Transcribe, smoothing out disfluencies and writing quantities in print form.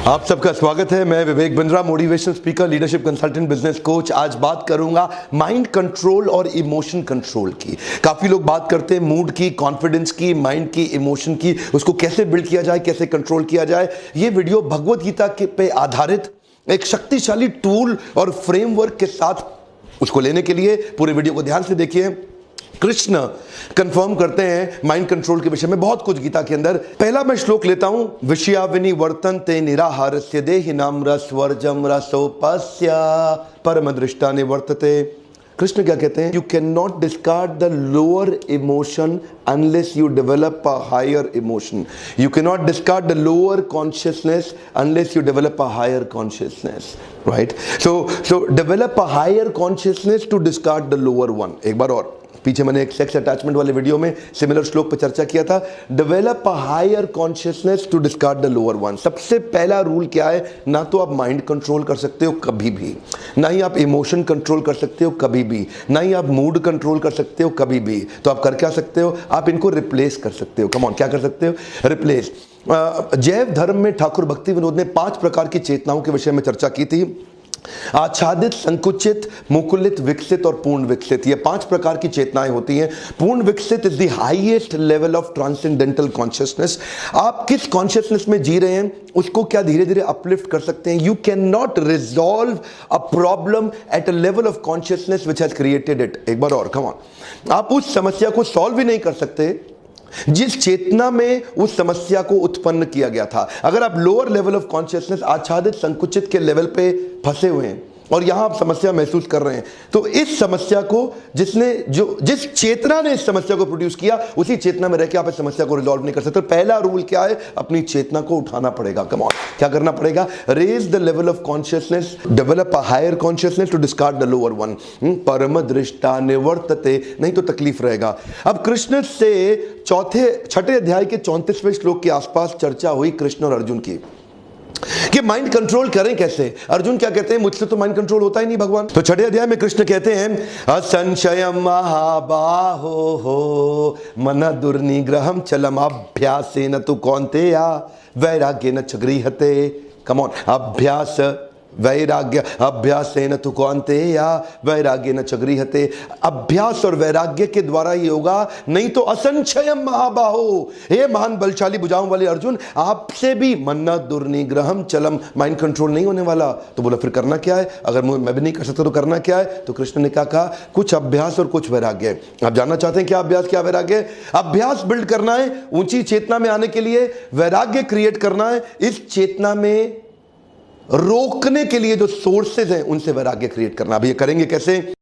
आप सबका स्वागत है। मैं Vivek Bindra, motivational speaker, leadership consultant, business coach. आज बात करूंगा माइंड कंट्रोल और इमोशन कंट्रोल की। काफी लोग बात करते हैं मूड की, कॉन्फिडेंस की, माइंड की, इमोशन की, उसको कैसे बिल्ड किया जाए, कैसे कंट्रोल किया जाए। ये वीडियो भगवत गीता के पे आधारित एक शक्तिशाली टूल और फ्रेमवर्क के साथ उसको लेने के लिए पूरे वीडियो को ध्यान से देखिए। कृष्ण कंफर्म करते हैं माइंड कंट्रोल के विषय में बहुत कुछ गीता के अंदर। पहला मैं श्लोक लेता हूं, विषयाविनी वर्तन्ते निराहारस्य देहिनाम रसवर्जम रसोपस्य परम दृष्टा निवर्तते। कृष्ण क्या कहते हैं? You can not discard the lower emotion unless you develop a higher emotion. You can not discard the lower consciousness unless you develop a higher consciousness, right? So develop a higher consciousness to discard the lower one. एक बार और, पीछे मैंने एक sex attachment वाले video में similar श्लोक पर चर्चा किया था। Develop a higher consciousness to discard the lower one. सबसे पहला रूल क्या है? ना तो आप माइंड कंट्रोल कर सकते हो कभी भी, ना ही आप इमोशन कंट्रोल कर सकते हो कभी भी, ना ही आप मूड कंट्रोल कर सकते हो कभी भी। तो आप कर क्या सकते हो? आप इनको रिप्लेस कर सकते हो। कम ऑन, क्या कर सकते हो? रिप्लेस। जैव धर्म में ठाकुर भक्ति विनोद ने 5 प्रकार की चेतनाओं के विषय में चर्चा की थी। आच्छादित, संकुचित, मुकुलित, विकसित और पूर्ण विकसित। ये 5 प्रकार की चेतनाएं होती हैं। पूर्ण विकसित is the highest level of transcendental consciousness. आप किस कॉन्शियसनेस में जी रहे हैं उसको क्या धीरे धीरे अपलिफ्ट कर सकते हैं। You can not resolve a problem at a level of consciousness which has created it. एक बार और, कम ऑन। आप उस समस्या को सॉल्व भी नहीं कर सकते जिस चेतना में उस समस्या को उत्पन्न किया गया था। अगर आप लोअर लेवल ऑफ कॉन्शियसनेस, आच्छादित, संकुचित के लेवल पे फंसे हुए हैं और यहां आप समस्या महसूस कर रहे हैं, तो इस समस्या को जिस चेतना ने इस समस्या को प्रोड्यूस किया, उसी चेतना में रह के आप इस समस्या को रिजॉल्व नहीं कर सकते। पहला रूल क्या है? अपनी चेतना को उठाना पड़ेगा। कम ऑन, क्या करना पड़ेगा? Raise the level of consciousness, develop a higher consciousness to discard the lower one. परम दृष्टा निवर्तते, नहीं तो तकलीफ रहेगा। अब कृष्ण से छठे अध्याय के 34वें श्लोक के आसपास चर्चा हुई कृष्ण और अर्जुन की कि माइंड कंट्रोल करें कैसे। अर्जुन क्या कहते हैं? मुझसे तो माइंड कंट्रोल होता ही नहीं भगवान। तो छठे अध्याय में कृष्ण कहते हैं, असंशयम महाबाहो हो मन दुर्निग्रहम चलम अभ्यासेन तु कौन्तेया वैराग्येन च गृह्यते। कम ऑन, अभ्यास वैराग्य, अभ्यासेन तु कौन्तेया वैराग्येन च गृह्यते। अभ्यास और वैराग्य के द्वारा ही होगा, नहीं तो असंशयम महाबाहो, हे महान बलशाली भुजाओं वाले अर्जुन, आपसे भी मन्ना दुर्निग्रहम चलम, माइंड कंट्रोल नहीं होने वाला। तो बोला फिर करना क्या है? अगर मैं भी नहीं कर सकता तो करना क्या है? तो कृष्ण ने क्या कहा? कुछ अभ्यास और कुछ वैराग्य। आप जानना चाहते हैं क्या अभ्यास क्या वैराग्य? अभ्यास बिल्ड करना है ऊंची चेतना में आने के लिए, वैराग्य क्रिएट करना है इस चेतना में रोकने के लिए जो सोर्सेज हैं उनसे वैराग्य क्रिएट करना। अब ये करेंगे कैसे?